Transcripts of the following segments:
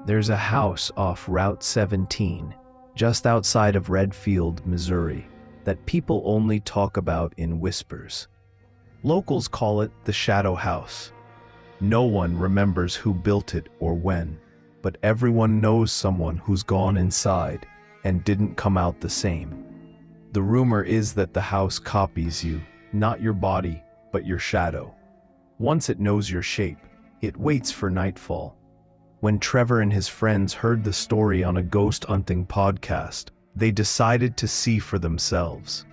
There's a house off Route 17, just outside of Redfield, Missouri, that people only talk about in whispers. Locals call it the Shadow House. No one remembers who built it or when, but everyone knows someone who's gone inside and didn't come out the same. The rumor is that the house copies you, not your body, but your shadow. Once it knows your shape, it waits for nightfall. When Trevor and his friends heard the story on a ghost hunting podcast, they decided to see for themselves.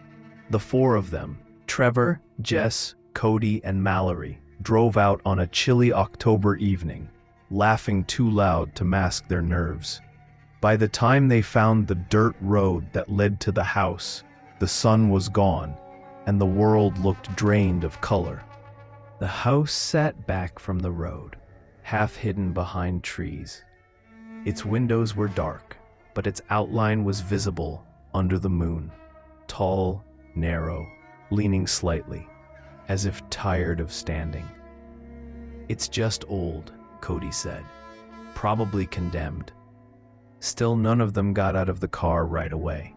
The four of them, Trevor, Jess, Cody, and Mallory, drove out on a chilly October evening, laughing too loud to mask their nerves. By the time they found the dirt road that led to the house, the sun was gone, and the world looked drained of color. The house sat back from the road, half hidden behind trees. Its windows were dark, but its outline was visible under the moon. Tall, narrow, leaning slightly, as if tired of standing. "It's just old," Cody said. "Probably condemned." Still, none of them got out of the car right away.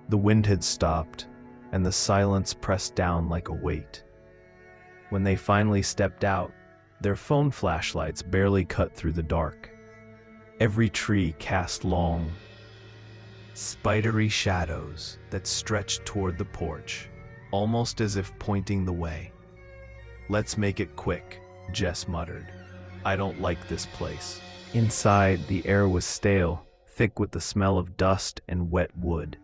The wind had stopped, and the silence pressed down like a weight. When they finally stepped out, their phone flashlights barely cut through the dark. Every tree cast long, spidery shadows that stretched toward the porch, almost as if pointing the way. "Let's make it quick," Jess muttered. "I don't like this place." Inside, the air was stale, thick with the smell of dust and wet wood.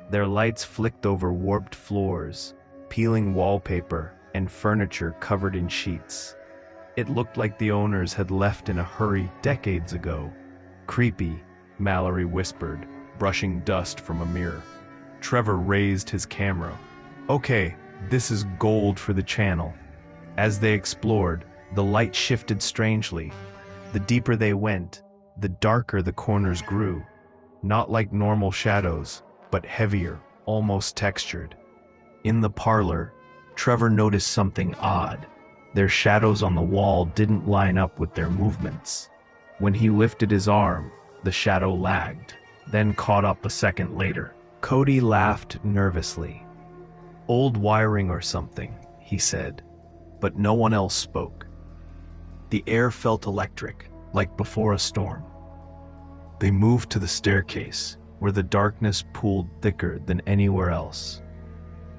Their lights flicked over warped floors, peeling wallpaper and furniture covered in sheets. It looked like the owners had left in a hurry decades ago. "Creepy," Mallory whispered, brushing dust from a mirror. Trevor raised his camera. "Okay, this is gold for the channel." As they explored, the light shifted strangely. The deeper they went, the darker the corners grew. Not like normal shadows, but heavier, almost textured. In the parlor, Trevor noticed something odd. Their shadows on the wall didn't line up with their movements. When he lifted his arm, the shadow lagged, then caught up a second later. Cody laughed nervously. "Old wiring or something," he said, but no one else spoke. The air felt electric, like before a storm. They moved to the staircase, where the darkness pooled thicker than anywhere else.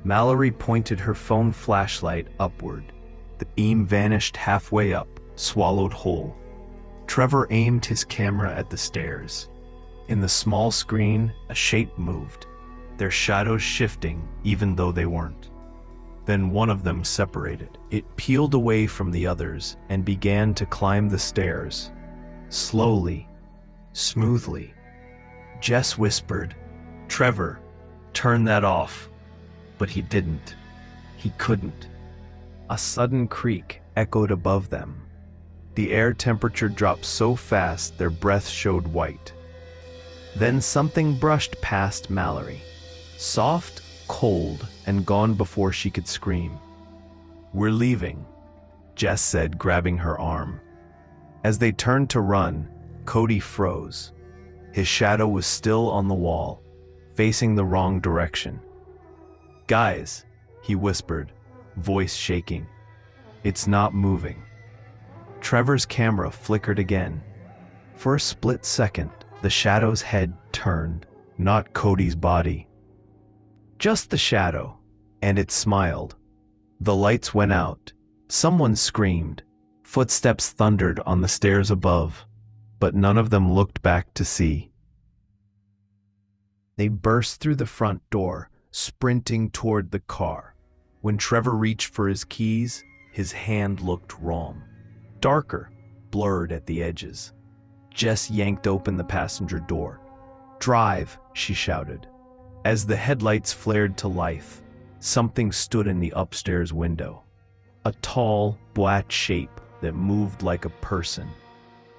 Mallory pointed her phone flashlight upward. The beam vanished halfway up, swallowed whole. Trevor aimed his camera at the stairs. In the small screen, a shape moved, their shadows shifting even though they weren't. Then one of them separated. It peeled away from the others and began to climb the stairs. Slowly, smoothly. Jess whispered, "Trevor, turn that off." But he didn't. He couldn't. A sudden creak echoed above them. The air temperature dropped so fast their breath showed white. Then something brushed past Mallory. Soft, cold, and gone before she could scream. "We're leaving," Jess said, grabbing her arm. As they turned to run, Cody froze. His shadow was still on the wall, facing the wrong direction. "Guys," he whispered, voice shaking. "It's not moving." Trevor's camera flickered again. For a split second, the shadow's head turned, not Cody's body. Just the shadow, and it smiled. The lights went out. Someone screamed. Footsteps thundered on the stairs above, but none of them looked back to see. They burst through the front door, sprinting toward the car. When Trevor reached for his keys, his hand looked wrong. Darker, blurred at the edges. Jess yanked open the passenger door. "Drive," she shouted. As the headlights flared to life, something stood in the upstairs window. A tall, black shape that moved like a person,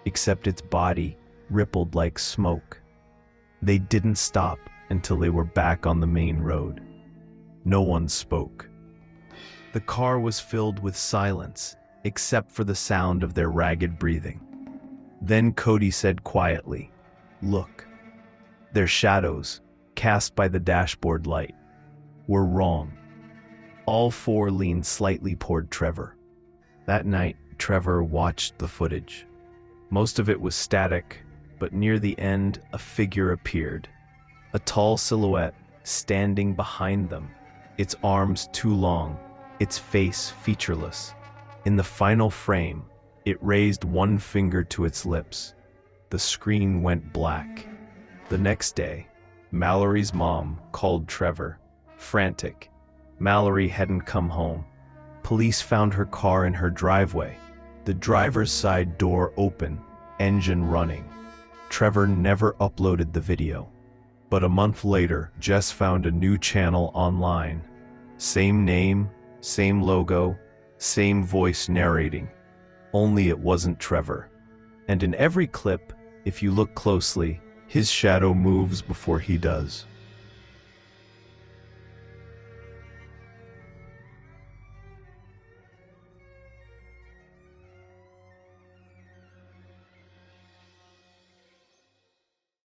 except its body rippled like smoke. They didn't stop until they were back on the main road. No one spoke. The car was filled with silence, except for the sound of their ragged breathing. Then Cody said quietly, "Look." Their shadows, cast by the dashboard light, were wrong. All four leaned slightly toward Trevor. That night, Trevor watched the footage. Most of it was static, but near the end, a figure appeared. A tall silhouette standing behind them, its arms too long, its face featureless. In the final frame, it raised one finger to its lips. The screen went black. The next day, Mallory's mom called Trevor, frantic. Mallory hadn't come home. Police found her car in her driveway, the driver's side door open, engine running. Trevor never uploaded the video. But a month later, Jess found a new channel online. Same name, same logo, same voice narrating. Only it wasn't Trevor. And in every clip, if you look closely, his shadow moves before he does.